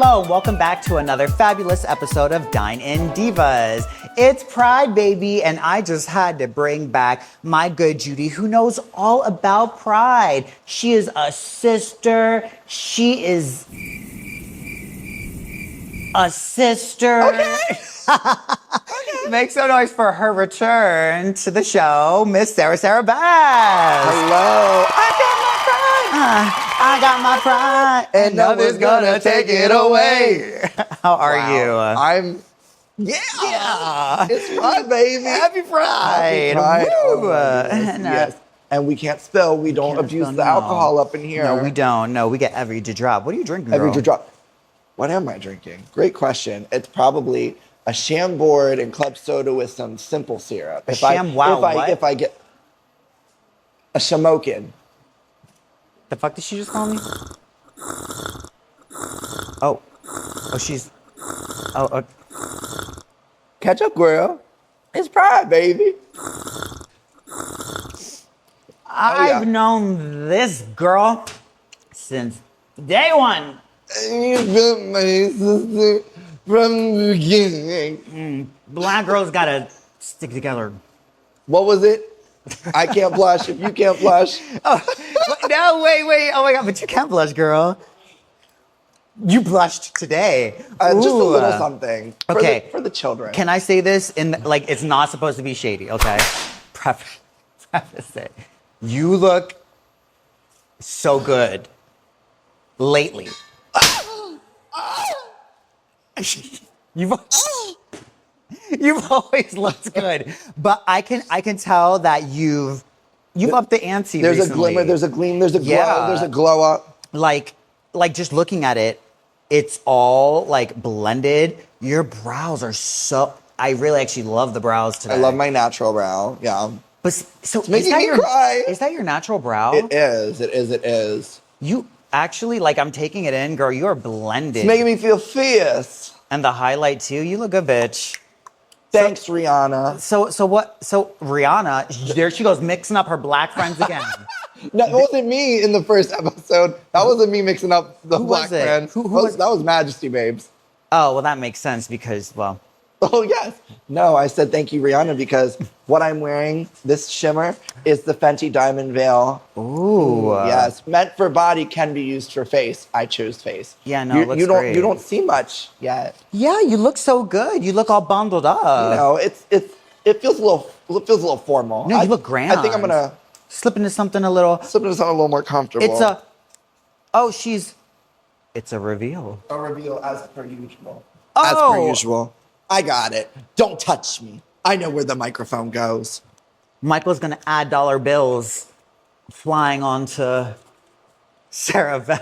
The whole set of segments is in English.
Hello, welcome back to another fabulous episode of Dine-In Divas. It's Pride, baby, and I just had to bring back my good Judy, who knows all about Pride. She is a sister. She is a sister. Okay. Make some noise for her return to the show, Miss Sarabesque. Hello. I got my pride, and nothing's gonna take it away. How are you? Yeah. It's Pride, baby. Happy Pride. Happy Pride. Woo. Yes. And we can't spill. We don't abuse the alcohol up in here. No, we don't. No, we get every drop. What are you drinking, girl? Every drop. What am I drinking? Great question. It's probably a Chambord and club soda with some simple syrup. If I get a Shamokin. The fuck did she just call me? Oh, she's. Catch up, girl. It's Pride, baby. I've known this girl since day one. You've been my sister from the beginning. Black girls gotta stick together. What was it? I can't blush if you can't blush. No, wait. Oh my God, but you can't blush, girl. You blushed today. Just a little something. Okay. For the children. Can I say this it's not supposed to be shady, okay? Preface it. You look so good lately. You've always looked good, but I can tell that you've upped the ante. There's recently. a glimmer, there's a gleam, there's a glow, Yeah. there's a glow up. Like just looking at it, it's all like blended. Your brows are so. I really actually love the brows today. I love my natural brow. Yeah. But so it's making me cry. Is that your natural brow? It is. You actually I'm taking it in, girl. You are blended. It's making me feel fierce. And the highlight too. You look a bitch. Thanks, Rihanna. So what? So Rihanna, there she goes, mixing up her black friends again. That wasn't me in the first episode. That wasn't me mixing up the black friends. Who was that was Majesty Babes. Oh, well, that makes sense because, well. Oh, yes. No, I said thank you, Rihanna, because what I'm wearing, this shimmer, is the Fenty Diamond Veil. Ooh. Yes. Meant for body, can be used for face. I chose face. Yeah, no, it looks great. You don't see much yet. Yeah, you look so good. You look all bundled up. You know, it feels a little formal. No, you look grand. I think I'm gonna slip into something a little more comfortable. It's a reveal. A reveal as per usual. Oh. As per usual. I got it. Don't touch me. I know where the microphone goes. Michael's gonna add dollar bills flying onto Sarabesque.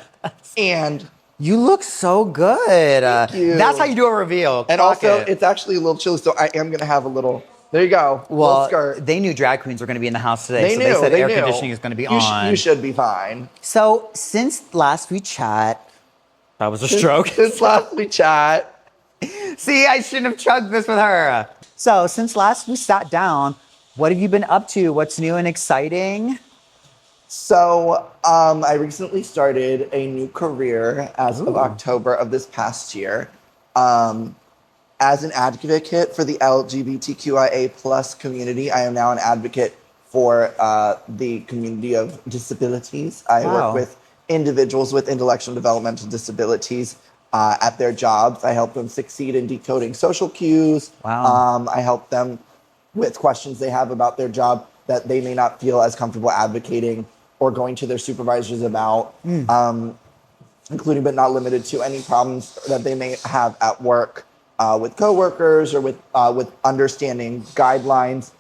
And you look so good. Thank you. That's how you do a reveal. And also, it's actually a little chilly, so I am gonna have a little. There you go. Well, skirt. they knew drag queens were going to be in the house today, They said knew. air conditioning is going to be on. You should be fine. So since last we chat, that was a stroke. Since last we chat. See, I shouldn't have chugged this with her. So since last we sat down, what have you been up to? What's new and exciting? So I recently started a new career as of October of this past year. As an advocate for the LGBTQIA plus community, I am now an advocate for the community of disabilities. I work with individuals with intellectual and developmental disabilities at their jobs. I help them succeed in decoding social cues. Wow. I help them with questions they have about their job that they may not feel as comfortable advocating or going to their supervisors about, including but not limited to any problems that they may have at work. With coworkers or with understanding guidelines,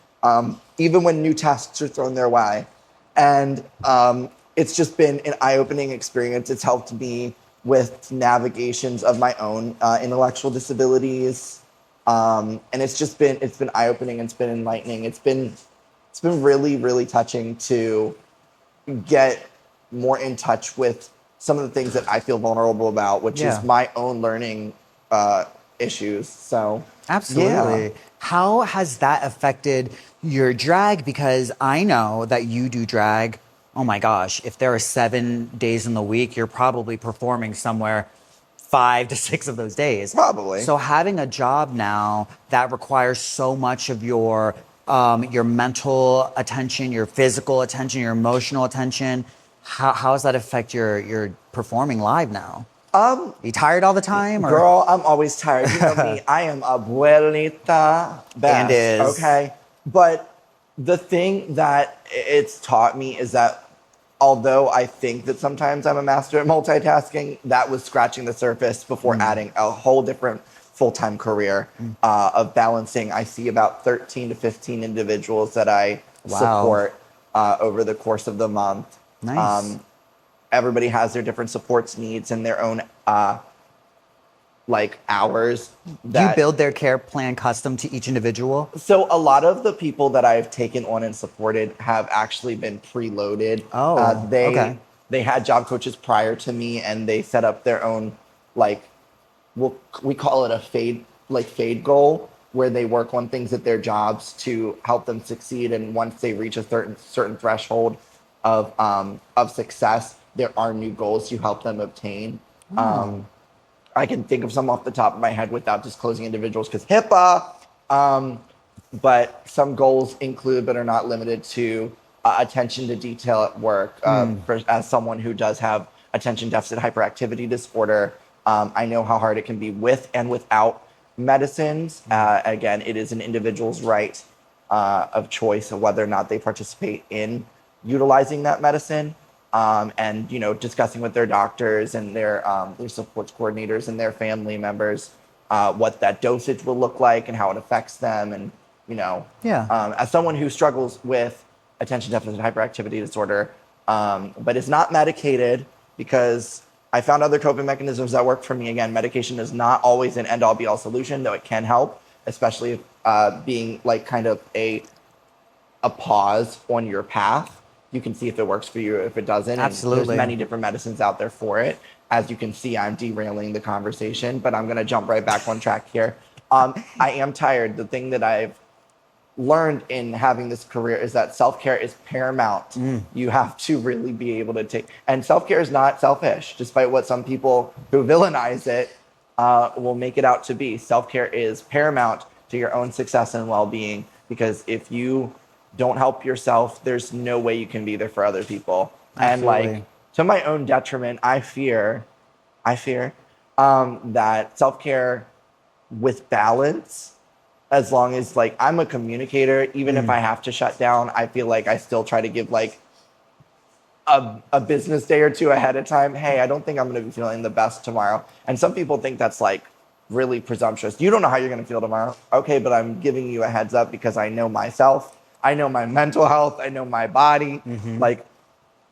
even when new tasks are thrown their way. And it's just been an eye-opening experience. It's helped me with navigations of my own intellectual disabilities. And it's been eye-opening, it's been enlightening. It's been really, really touching to get more in touch with some of the things that I feel vulnerable about, which is my own learning issues. So absolutely. Yeah. How has that affected your drag? Because I know that you do drag. Oh my gosh, if there are 7 days in the week, you're probably performing somewhere 5 to 6 of those days. Probably. So having a job now that requires so much of your mental attention, your physical attention, your emotional attention, how does that affect your performing live now? You tired all the time? Or? Girl, I'm always tired. You know me. I am abuelita best. And is. Okay. But the thing that it's taught me is that although I think that sometimes I'm a master at multitasking, that was scratching the surface before adding a whole different full-time career of balancing. I see about 13 to 15 individuals that I support over the course of the month. Nice. Everybody has their different supports needs and their own hours. Do you build their care plan custom to each individual? So a lot of the people that I've taken on and supported have actually been preloaded. Okay. They had job coaches prior to me, and they set up their own we call it a fade goal, where they work on things at their jobs to help them succeed. And once they reach a certain threshold of success, there are new goals to help them obtain. I can think of some off the top of my head without disclosing individuals because HIPAA. But some goals include, but are not limited to, attention to detail at work. As someone who does have attention deficit hyperactivity disorder, I know how hard it can be with and without medicines. Again, it is an individual's right of choice of whether or not they participate in utilizing that medicine. And discussing with their doctors and their support coordinators and their family members what that dosage will look like and how it affects them. And as someone who struggles with attention deficit hyperactivity disorder, but is not medicated, because I found other coping mechanisms that work for me. Again, medication is not always an end-all be-all solution, though it can help, especially being kind of a pause on your path. You can see if it works for you, if it doesn't. Absolutely. And there's many different medicines out there for it. As you can see, I'm derailing the conversation, but I'm going to jump right back on track here. I am tired. The thing that I've learned in having this career is that self-care is paramount. You have to really be able to take, and self-care is not selfish, despite what some people who villainize it will make it out to be. Self-care is paramount to your own success and well-being, because if you don't help yourself, there's no way you can be there for other people. Absolutely. And to my own detriment, I fear that self-care with balance, as long as I'm a communicator, even if I have to shut down, I feel like I still try to give a business day or two ahead of time. Hey, I don't think I'm going to be feeling the best tomorrow. And some people think that's really presumptuous. You don't know how you're going to feel tomorrow. Okay, but I'm giving you a heads up because I know myself. I know my mental health. I know my body.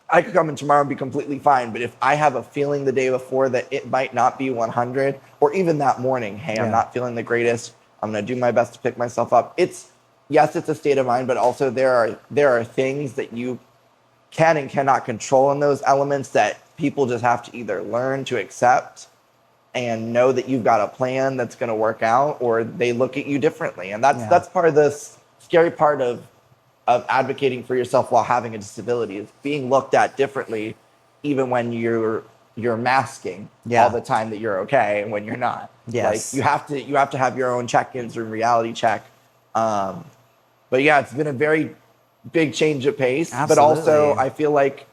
I could come in tomorrow and be completely fine. But if I have a feeling the day before that it might not be 100, or even that morning, hey, I'm not feeling the greatest, I'm going to do my best to pick myself up. It's a state of mind, but also there are things that you can and cannot control in those elements that people just have to either learn to accept and know that you've got a plan that's going to work out, or they look at you differently. And that's part of this scary part of advocating for yourself while having a disability, is being looked at differently, even when you're masking all the time that you're okay and when you're not. Yes. You have to have your own check-ins or reality check. But yeah, it's been a very big change of pace. Absolutely. But also I feel like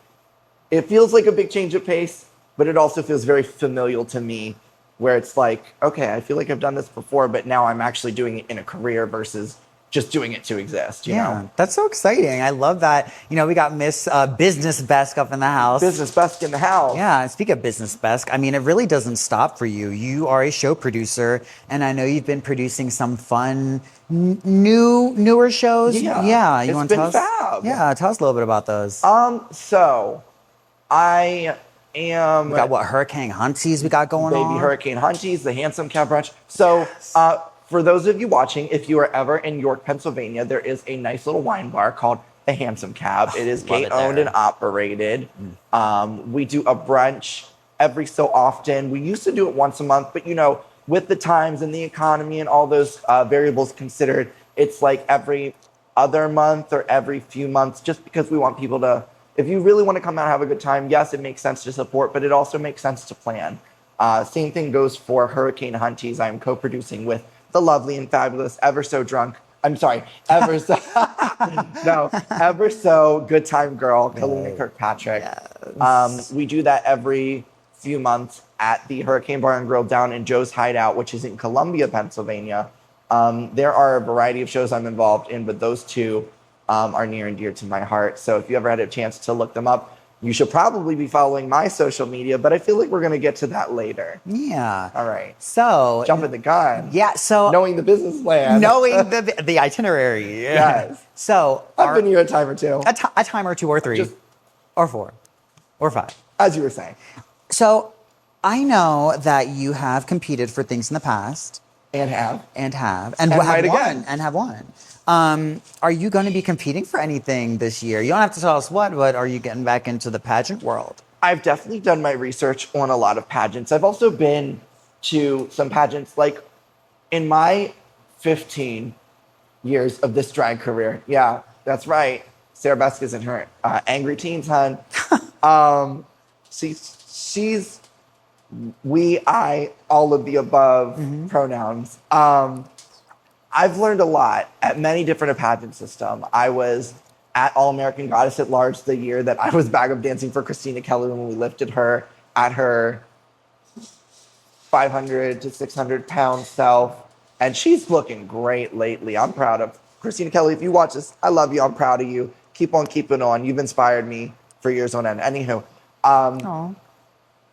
it feels like a big change of pace, but it also feels very familial to me, where it's okay, I feel like I've done this before, but now I'm actually doing it in a career versus just doing it to exist, you know? That's so exciting. I love that. We got Miss Business Besque up in the house. Business Besque in the house. Yeah, and speak of Business Besque, it really doesn't stop for you. You are a show producer, and I know you've been producing some fun, newer shows. Yeah, You it's been fab. Yeah, tell us a little bit about those. So I am... We got Hurricane Hunties we got going on? Baby Hurricane Hunties, the Handsome Cab Brunch. So, for those of you watching, if you are ever in York, Pennsylvania, there is a nice little wine bar called the Handsome Cab. It is gate-owned and operated. We do a brunch every so often. We used to do it once a month, but with the times and the economy and all those variables considered, it's every other month or every few months, just because we want people to, if you really want to come out and have a good time, yes, it makes sense to support, but it also makes sense to plan. Same thing goes for Hurricane Hunties. I'm co-producing with the lovely and fabulous Ever So Drunk. I'm sorry, Ever So no, Ever So Good Time Girl, Kalina Kirkpatrick. Yes. We do that every few months at the Hurricane Bar and Grill down in Joe's Hideout, which is in Columbia, Pennsylvania. There are a variety of shows I'm involved in, but those two are near and dear to my heart. So if you ever had a chance to look them up, you should probably be following my social media, but I feel like we're going to get to that later. Yeah. All right. So Jumping the gun. Yeah. So knowing the business plan. knowing the itinerary. Yes. So I've been here a time or two. a time or two or three, or four, or five. As you were saying. So I know that you have competed for things in the past. And have Have again. won. Are you going to be competing for anything this year? You don't have to tell us what, but are you getting back into the pageant world? I've definitely done my research on a lot of pageants. I've also been to some pageants, like in my 15 years of this drag career. Yeah, that's right. Sarabesque is in her Angry Teens, hun. She's we, I, all of the above pronouns. I've learned a lot at many different pageant systems. I was at All American Goddess at Large the year that I was backup dancing for Christina Kelly when we lifted her at her 500 to 600 pound self. And she's looking great lately. I'm proud of Christina Kelly. If you watch this, I love you. I'm proud of you. Keep on keeping on. You've inspired me for years on end. Anywho,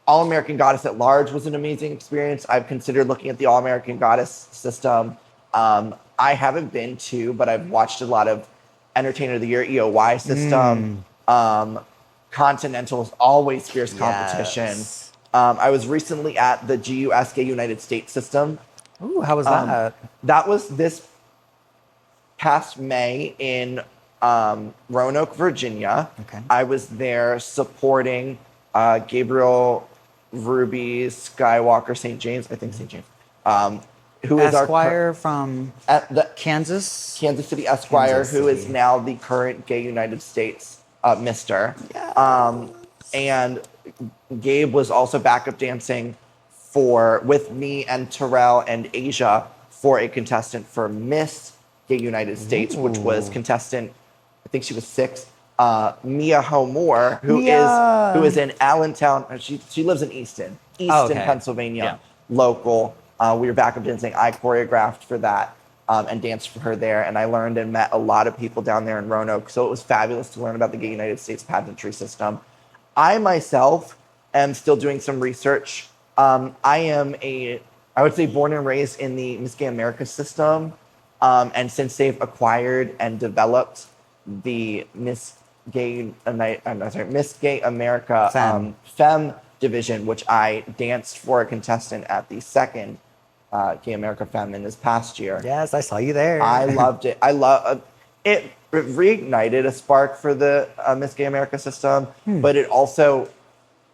All American Goddess at Large was an amazing experience. I've considered looking at the All American Goddess system. I haven't been to, but I've watched a lot of Entertainer of the Year EOY system. Continental is always fierce competition. Yes. I was recently at the GUSK United States system. Ooh, how was that? That was this past May in Roanoke, Virginia. Okay. I was there supporting Gabriel Ruby Skywalker St. James, I think St. James, who is Esquire from the Kansas City Esquire, Kansas who is City. now the current gay United States Mister. And Gabe was also backup dancing with me and Terrell and Asia for a contestant for Miss Gay United States, which was contestant, I think she was 6, Mia Homore, who is in Allentown. She lives in Easton, Pennsylvania, local. We were backup dancing. I choreographed for that and danced for her there. And I learned and met a lot of people down there in Roanoke. So it was fabulous to learn about the Gay United States pageantry system. I myself am still doing some research. I am I would say born and raised in the Miss Gay America system. And since they've acquired and developed the Miss Gay America Femme division, which I danced for a contestant at the second Gay America Femme in this past year. Yes, I saw you there. I loved it. It reignited a spark for the Miss Gay America system, but it also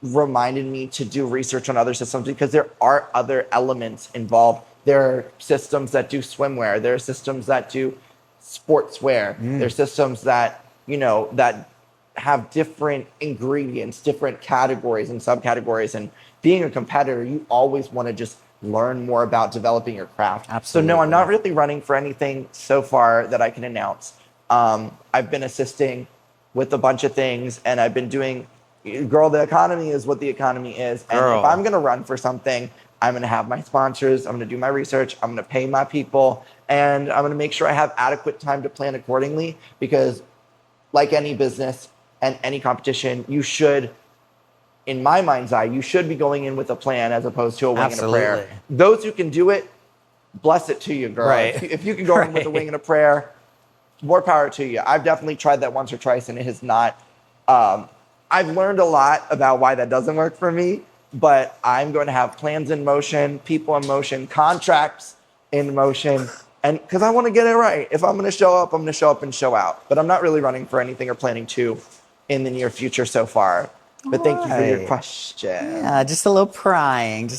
reminded me to do research on other systems because there are other elements involved. There are systems that do swimwear. There are systems that do sportswear. There are systems that, that have different ingredients, different categories and subcategories. And being a competitor, you always want to just learn more about developing your craft. Absolutely. So no, I'm not really running for anything so far that I can announce. I've been assisting with a bunch of things, and I've been doing, girl, the economy is what the economy is. And if I'm going to run for something, I'm going to have my sponsors, I'm going to do my research, I'm going to pay my people, and I'm going to make sure I have adequate time to plan accordingly, because like any business and any competition, you should, in my mind's eye, you should be going in with a plan as opposed to a wing and a prayer. Those who can do it, bless it to you, girl. Right. If you can go in with a wing and a prayer, more power to you. I've definitely tried that once or twice, and it has not. I've learned a lot about why that doesn't work for me, but I'm going to have plans in motion, people in motion, contracts in motion, and because I want to get it right. If I'm going to show up, I'm going to show up and show out. But I'm not really running for anything or planning to in the near future so far. But thank you for your question. Yeah, just a little prying.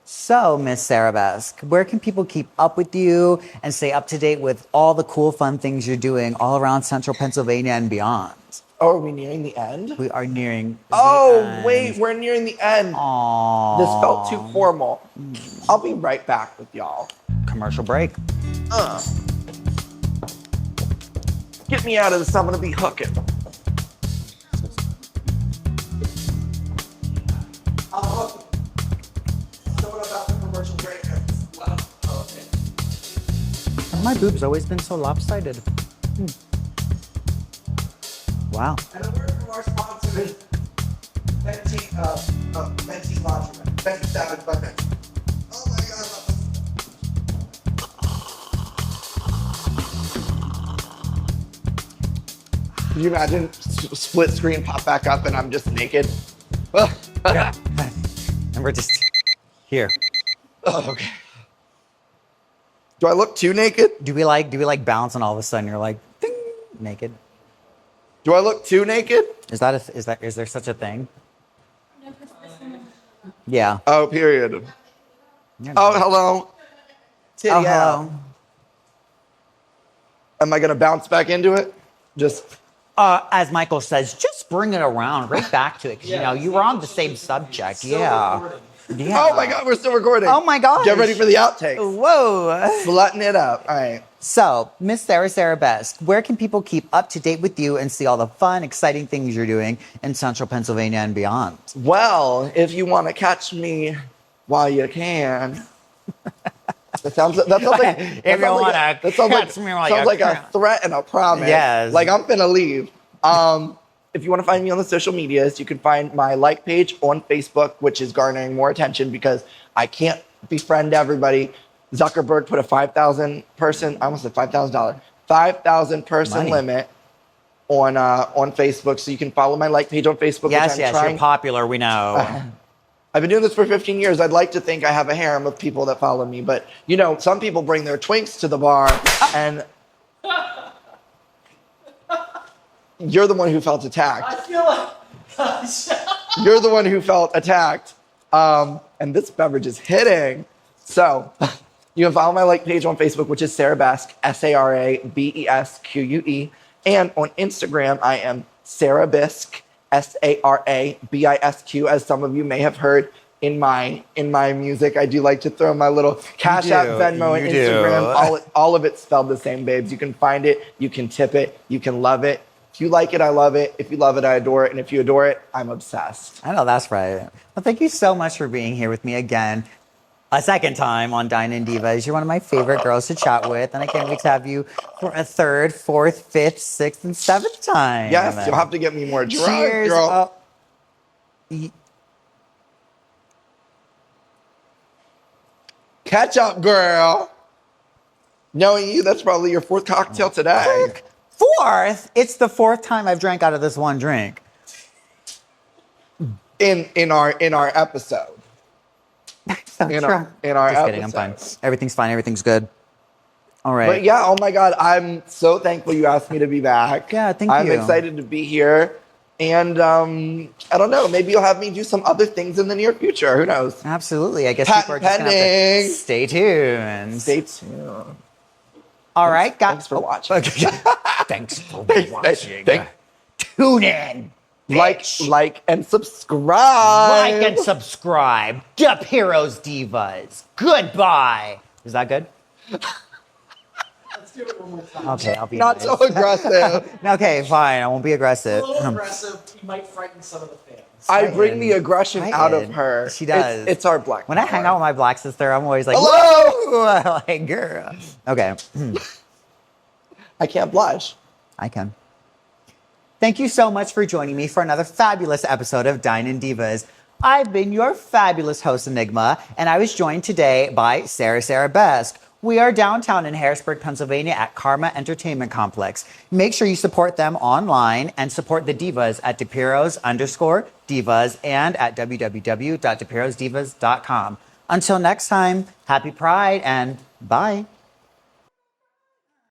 So, Miss Sarabesque, where can people keep up with you and stay up to date with all the cool, fun things you're doing all around central Pennsylvania and beyond? Oh, are we nearing the end? We are nearing Oh, the end. wait, we're nearing the end. Aww. This felt too formal. I'll be right back with y'all. Commercial break. Get me out of this, I'm gonna be hooking. I'm hooking. Someone about the commercial break. Have my boobs always been so lopsided? Wow. And a word from our sponsor is Fenty Laundromat. Fenty Savage by Fenty. Oh my God. Can you imagine split screen pop back up and I'm just naked? Yeah. And we're just here. Oh, okay. Do I look too naked? Do we like bounce and all of a sudden you're like, ding, naked? Do I look too naked? Is there such a thing? Yeah. Oh, period. Yeah. Oh, hello. Titty Oh, out. hello. Am I gonna bounce back into it? Just. As Michael says, just bring it around right back to it. 'Cause, you know, you were on the same subject. Yeah. Yeah. Oh my God, we're still recording. Oh my gosh. Get ready for the outtakes. Whoa. Slutting it up. All right. So, Miss Sara Sarabesque, where can people keep up to date with you and see all the fun, exciting things you're doing in Central Pennsylvania and beyond? Well, if you want to catch me while you can. That sounds like If you wanna catch me while you sounds like a can. threat and a promise. Yes. Like I'm finna leave. If you want to find me on the social medias, you can find my like page on Facebook, which is garnering more attention because I can't befriend everybody. Zuckerberg put a 5,000 person, I almost said $5,000, 5,000 person Money. limit on Facebook. So you can follow my like page on Facebook. Yes, which I'm you're trying. popular, we know. I've been doing this for 15 years. I'd like to think I have a harem of people that follow me, but you know, some people bring their twinks to the bar and you're the one who felt attacked. I feel like You're the one who felt attacked. And this beverage is hitting. So you can follow my like page on Facebook, which is Sarabesque, Sarabesque. And on Instagram, I am Sarabesque, Sarabisq, as some of you may have heard in my music. I do like to throw my little Cash App, Venmo, and You do. Instagram. All of it spelled the same, babes. You can find it, you can tip it, you can love it. If you like it, I love it. If you love it, I adore it. And if you adore it, I'm obsessed. I know, that's right. Well, thank you so much for being here with me again. A second time on Dine-In Divas. You're one of my favorite girls to chat with, and I can't wait to have you for a third, fourth, fifth, sixth, and seventh time. Yes, you'll have to get me more drunk, Cheers. girl. Catch up, girl. Knowing you, that's probably your fourth cocktail today. Fourth? It's the fourth time I've drank out of this one drink. In our episode. So In true. our Just kidding, I'm fine. episode. Everything's fine, everything's good. All right. But yeah, oh my God, I'm so thankful you asked me to be back. Yeah, thank I'm you. excited to be here. And I don't know, maybe you'll have me do some other things in the near future. Who knows? Absolutely. I guess Patent people are just going to have to pending. stay tuned. Stay tuned. All right, guys. Thanks for watching. Thanks for Thanks- watching. thank- Tune in. bitch. Like and subscribe. Like and subscribe. DePiro's Divas. Goodbye. Is that good? let's do it one more time. Okay, I'll be Not nice. so aggressive. Okay, fine. I won't be aggressive. A little aggressive. You might frighten some of the fans. I bring the aggression out of her. She does. It's our black When I hang power. out with my black sister, I'm always like, Hello! "Woo!" Like, girl. Okay, I can't blush. I can. Thank you so much for joining me for another fabulous episode of Dine-In Divas. I've been your fabulous host, Enigma, and I was joined today by Sarabesque. We are downtown in Harrisburg, Pennsylvania at Karma Entertainment Complex. Make sure you support them online and support the divas at DePiros_divas and at www.depirosdivas.com. Until next time, happy Pride and bye.